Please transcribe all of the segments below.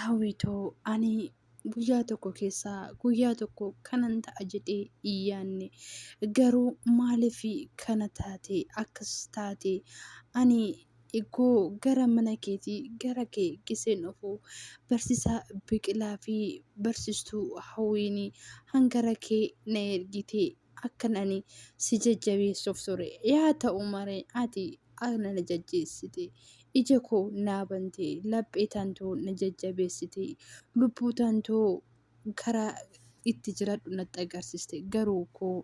Hawwitoo ani guyyaa tokko keessaa guyyaa tokko kanan ta'a jedhee iyyaanne garuu maaliif kana taate akkas taate ani eegoo gara mana keetii gara kee giseen dhufuu barsiisaa Biqilaa fi barsiistuu Hawwiin hangara kee na ergite akkan ani si jajjabeessuuf ture yaa ta'u maree ati ana na jajjeessite. Ija koo naa bante laphee tantoo na jajjabeessite lubbuu tantoo karaa itti jiradhu natti agarsiiste garuu koo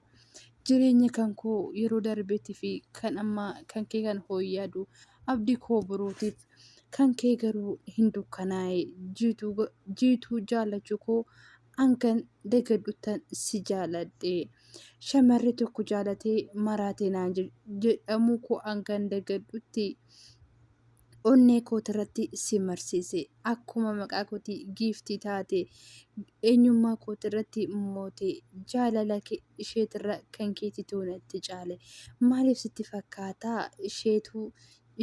jireenya kan koo yeroo darbeetii fi kan ammaa kan kee kan hooyyadu abdii koo birootiif kan kee garuu hin dukkanaa'e jiituu jaallachuu koo hangan dagadhutan si jaaladhe shamarree tokko jaalatee maraatee naan jedhamuu koo hangan dagadhutti. Onnee kootirratti si marsiise akkuma maqaa kootii giiftii taate eenyummaa kootirratti moote jaalala isheetirra kan keetituu natti caale maaliif sitti fakkaataa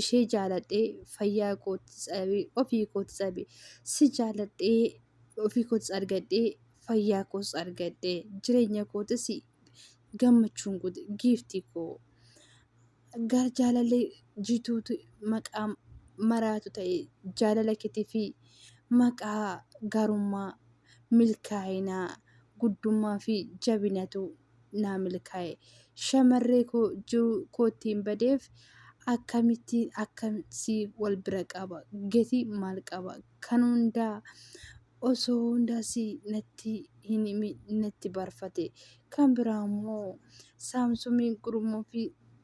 ishee jaaladhee fayyaa kootis dhabe ofii kootis dhabe si jaaladhee ofii kootis argadhee fayyaa kootis argadhee jireenya kootis gammachuun guute giiftii koo gar jaalallee jituutu maqaa maraatu ta'e jaalala keetii fi maqaa gaarummaa milkaa'inaa guddummaa fi jabinatu naa milkaa'e shamarree koo jiru koottiin badeef akkamittiin akkamsi wal bira qaba gatii maal qaba kan hundaa osoo hundaas natti hin natti barfate kan biraa immoo saamsumiin gurmoo fi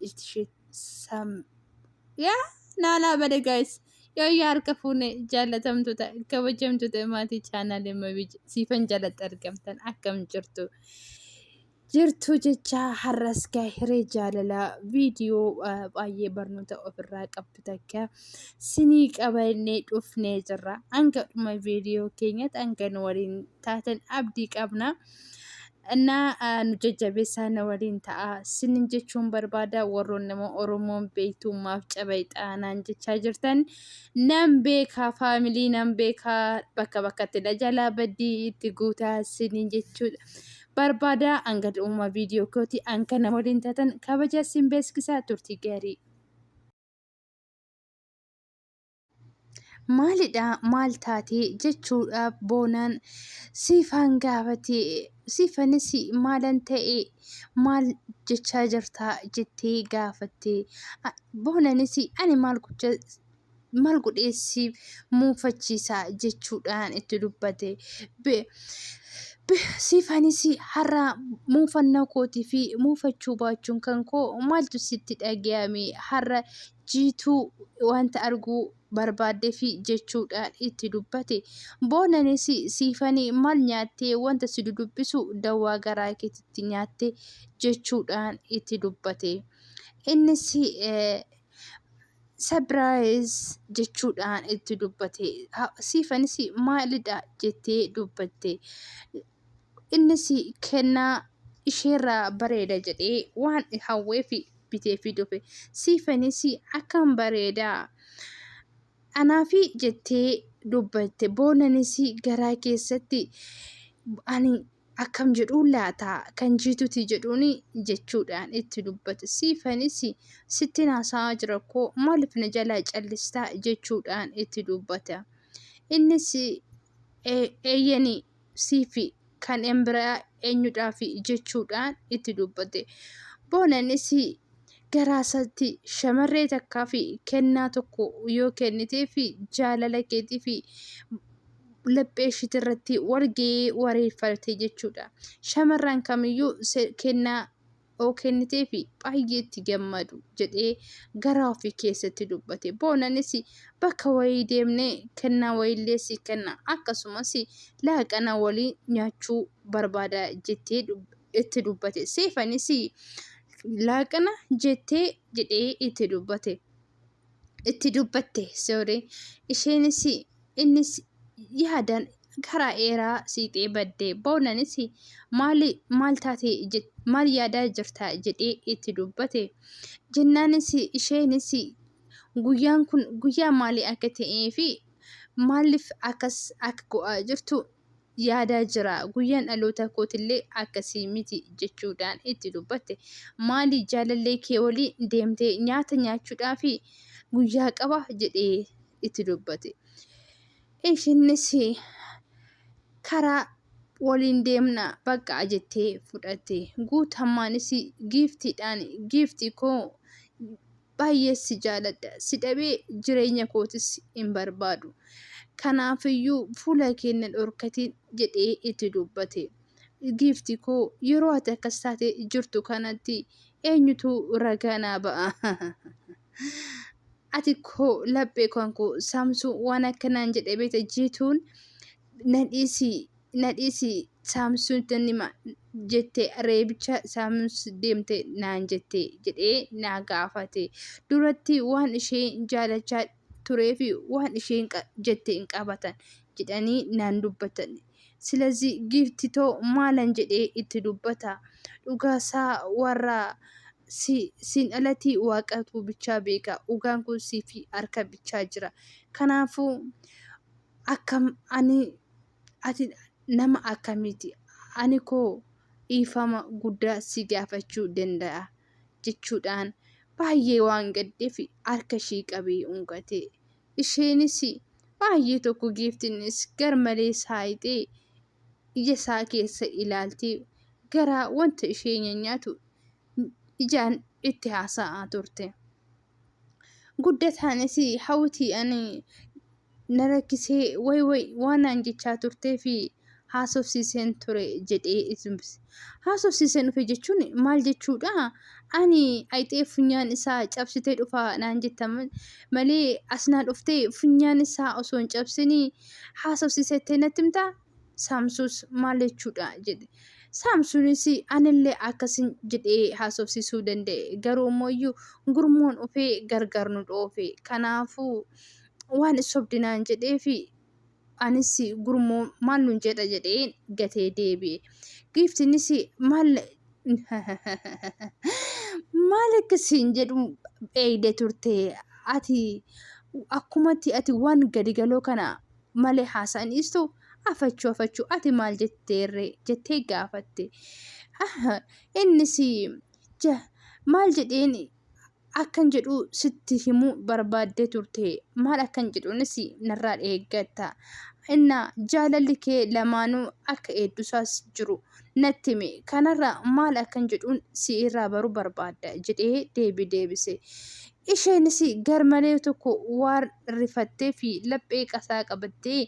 ishee yaa naalaa bade gaayis yoo harka fuune jaalatamtoota kabajamtoota maatii chaanaalee mabii siifan jalatti argamtan akkam jirtu jecha har'as gaahiree jaalalaa viidiyoo baay'ee barnoota ofirraa qabdu takka sinii qabannee dhufnee jirra hanga dhuma viidiyoo keenyatti hanga nu waliin taatan abdii qabna. እና nu jajjabeessaa na waliin ta'a sinin jechuun barbaada warroon nama Oromoon beektummaaf caba ixaanaan jechaa jirtan nan beekaa faamilii nan beekaa bakka bakkatti jalaa baddii itti guutaa sinin jechuudha barbaada hanga dhuma viidiyoo kooti hanga nama waliin taatan kabaja sin beeksisaa turtii gaarii. Maalidha maal taatee jechuudhaaf boonaan siifaan gaafatee siifanis maalan ta'e maal jechaa jirtaa jettee gaafattee boonaanis ani maal godheessiif muufachiisaa jechuudhaan itti dubbate. Siifaanis har'a muufannaa kootii fi muufachuu baachuun kan koo maaltu sitti dhagahame har'a jiituu wanta arguu barbaadee fi jechuudhaan itti dubbate boonaanis siifanii maal nyaattee wanta si dudubbisu dawaa garaa keetitti nyaatte jechuudhaan itti dubbate innis sabraayiz jechuudhaan itti dubbate siifaanis maalidha jettee dubbatte innis kennaa isheerraa bareeda jedhee waan hawwee fi bitee fi dhufe siifaanis akkam bareedaa. Anaafi jettee dubbatte boonaanis garaa keessatti ani akkam jedhuun laata kan jiituti jedhuun jechuudhaan itti dubbate siifaanis sitti naasaa jira koo maaliif na jalaa callistaa jechuudhaan itti dubbata innis eeyyanii siifi kan embiraa eenyudhaaf jechuudhaan itti dubbate boonaanis garaasatti shamarree takkaa fi kennaa tokko yoo kennitee fi jaalala keetii fi laphee ishiitirratti wargee wareeffate jechuudha. Shamarran kamiyyuu kennaa oo kennitee fi baay'ee itti gammadu jedhee garaa ofii keessatti dubbate. Boonaanis bakka wayii deemnee kennaa wayiillee si kenna akkasumas laaqana walii nyaachuu barbaada jettee itti dubbate. Siifaanis laaqana jettee jedhee itti dubbatte sorry isheenis innis yaadan karaa dheeraa siixee baddee boonaanis maal taatee maal yaadaa jirta jedhee itti dubbate jennaanis isheenis guyyaan kun guyyaa maalii akka ta'ee fi maaliif akkas akka go'aa jirtu yaadaa jira. Guyyaan dhaloota kootillee akkasii miti jechuudhaan itti dubbatte. Maali jaalallee kee waliin deemtee nyaata nyaachuudhaaf guyyaa qaba jedhee itti dubbate. Ishiinis karaa waliin deemna bakka jettee fudhatte. Guutammaanis giiftii koo baay'ee si jaaladha. Si dhabee jireenya kootis hin barbaadu. Kanaafiyyuu fuula keenya dhorkatiin jedhee itti dubbate. Giiftii koo yeroo ati akkas taate jirtu kanatti eenyutu ragaa naa ba'a? Ati koo laphee kan koo saamsuu waan akkanaan jedhe beekta jechuun nadhiisi saamsuun tanima jette reebicha saamsus deemte naan jette jedhee naa gaafate. Duratti waan isheen jaalachaa turee fi waan isheen jette hin qabatan jedhanii naan dubbatan. Silazii giiftitoo maalan jedhee itti dubbata. Dhugaasaa warra siin alatti waaqatu bichaa beeka. Dhugaan kun siif harka bichaa jira. Kanaafuu akkam ati nama akkamiiti? Ani koo dhiifama guddaa si gaafachuu danda'a jechuudhaan baay'ee waan gaddeef harka ishii qabee ungate. Isheenis baay'ee tokko giiftinis garmalee saayitee ija isaa keessa ilaaltee gara wanta isheen nyaatu ijaan itti haasa'aa turte. Guddataanis hawwii ani na rakkisee waan aan jechaa turtee fi haasofsiiseen ture jedhee itti haasofsiiseen dhufe jechuun maal jechuudha? Ani ayxee funyaan isaa cabsitee dhufa naan jetta malee asnaa dhuftee funyaan isaa osoo hin cabsinii haasofsiisettee natti himtaa? Saamsus maal jechuudha jedhe. Saamsuunis anillee akkasin jedhee haasofsiisuu danda'e. Garuu immoo gurmuun dhufee gargar nu dhoofe. Kanaafuu waan sobdinaan jedhee fi anis gurmuun maal nun jedha jedhee gatee deebi'e. Giiftinis maal akkasiin jedhu eeyde turte. Ati akkumatti ati waan gadigaloo kana malee haasa'aniistu afachuu ati maal jetteerre jettee gaafatte. Innis maal jedheen akkan jedhu sitti himuu barbaaddee turte. Maal akkan jedhuunis narraa eeggatta. Inna jaalalli kee lamaanuu akka eeddusaas jiru natti hime. Kanarraa maal akkan jedhuun si irraa baruu barbaadda jedhee deebise. Isheenis garmalee tokko waan rifattee fi laphee qasaa qabattee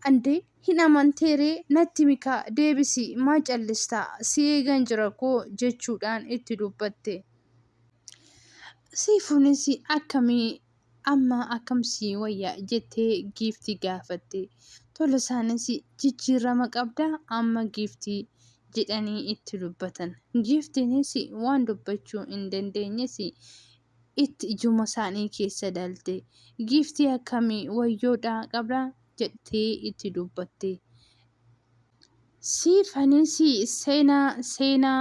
andee hin amanteeree natti mikaa deebisi maa callistaa si eegan jira koo jechuudhaan itti dubbatte. Siifuunis akkamii amma akkamsii wayyaa jettee giiftii gaafatte. Tola isaanis jijjiirama qabdaa amma giiftii jedhanii itti dubbatan. Giiftiinis waan dubbachuu hin dandeenyes itti ijuma isaanii keessa dalte. Giiftii akkamii wayyoodhaa qabdaa jettee itti dubbatte. Siifanis seenaa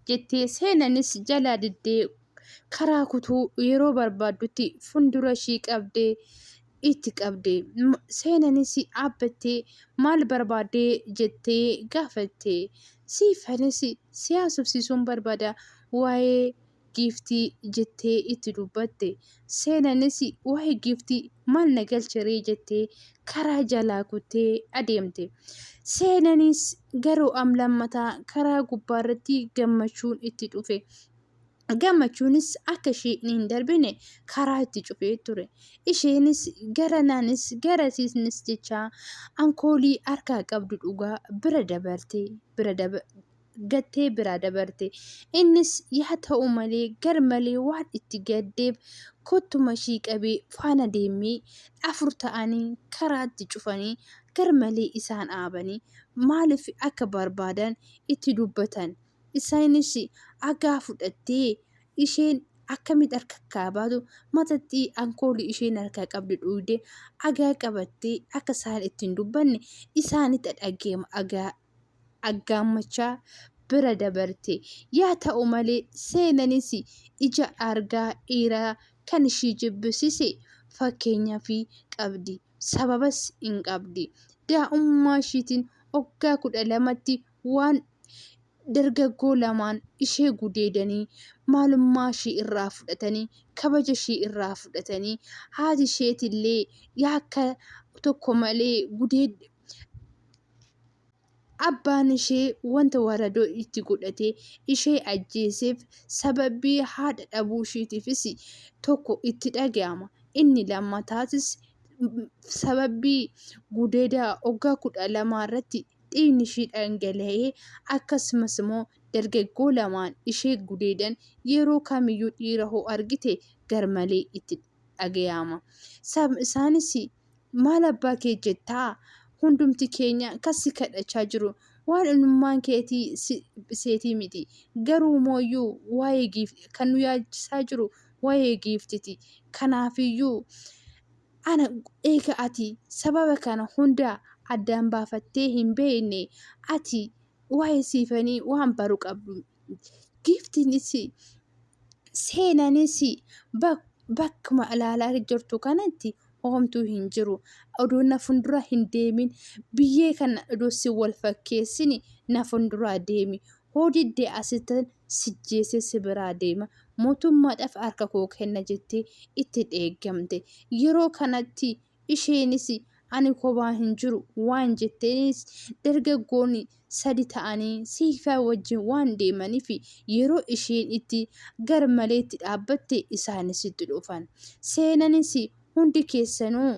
jettee seenanis jala diddee karaa kutuu yeroo barbaaddutti fuuldura ishii qabdee itti qabde. Seenanis dhaabbattee maal barbaaddee jettee gaafatte. Siifanis si haasofsiisuun barbaada waa'ee giiftii jettee itti dubbatte. Seenanis waa'ee giiftii maal na galcheree jettee karaa jalaa kuttee adeemte. Seenanis garuu lammataa karaa gubbaarratti gammachuun itti dhufe. Gammachuunis akka isheen hin darbine karaa itti cufee ture. Isheenis garanaanis garasiisnis jechaa alkoolii harkaa qabdu dhugaa gattee bira dabarte. Innis yaa ta'u malee garmalee waan itti gaddeef kottuma ishii qabee faana deemee afur ta'anii karaatti cufanii garmalee isaan dhaabanii maaliif akka barbaadan itti dubbatan. Isaanis dhagaa fudhattee isheen akkamitti harka baatu mataxxii alkoolii isheen harkaa qabdu dhuudee dhagaa qabattee akka isaan ittiin dubbanne isaanitti aggaamachaa bira dabarte. Yaa ta'u malee seenanis ija argaa dhiiraa kan ishii jibbisiise fakkeenyaaf qabdi. sababas hin qabdi. Daa'ummaa ishiitiin waggaa 12tti waan dargaggoo lamaan ishee gudeedanii maalummaa ishee irraa fudhatanii kabaja ishee irraa fudhatanii haati isheetillee yaakka tokko malee abbaan ishee wanta waradoo itti godhatee ishee ajjeeseef sababii haadha dhabuu isheetiifis tokko itti dhaga'ama. Inni lammataatis sababii gudeedaa waggaa 12 irratti dhiigni ishee dhangala'ee akkasumas immoo dargaggoo lamaan ishee gudeedan yeroo kamiyyuu dhiira hoo argite garmalee itti dhaga'ama. Isaanis maal abbaa kee jettaa? Hundumti keenya kasi kadhachaa jiru waan ilmaan keetii seetii miti garuu mooyyuu waa'ee kan nu yaachisaa jiru waa'ee giiftiti. Kanaafiyyuu ana eega ati sababa kana hunda addaan baafattee hin beekne ati waa'ee siifanii waan baru qabdu. Giiftinis seenanis bakkuma ilaalaa jirtu kanatti homtuu hin jiru. Odoo na fuuldura hin deemin biyyee kana odoo si wal fakkeessini na fuulduraa deemi. Hoo diddee asitti sijjeessee si biraa deema. Mootummaadhaaf harka koo kenna jettee itti dheeggamte. Yeroo kanatti isheenis ani kophaa hin jiru waan jettenis dargaggoonni 3 ta'anii siifaa wajjin waan deemaniif yeroo isheen itti garmalee itti dhaabbatte isaanis itti dhufan. Seenanis hundi keessanuu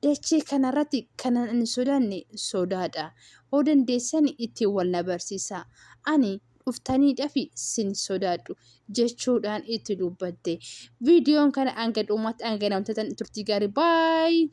dachee kanarratti kan hin sodaanne sodaadha. Hoo dandeessan itti wal na barsiisa. Ani dhuftaniidhaaf sin sodaadhu jechuudhaan itti dubbatte. Viidiyoon kana hanga dhumaatti hanga namtatan turtii gaarii baay'ee.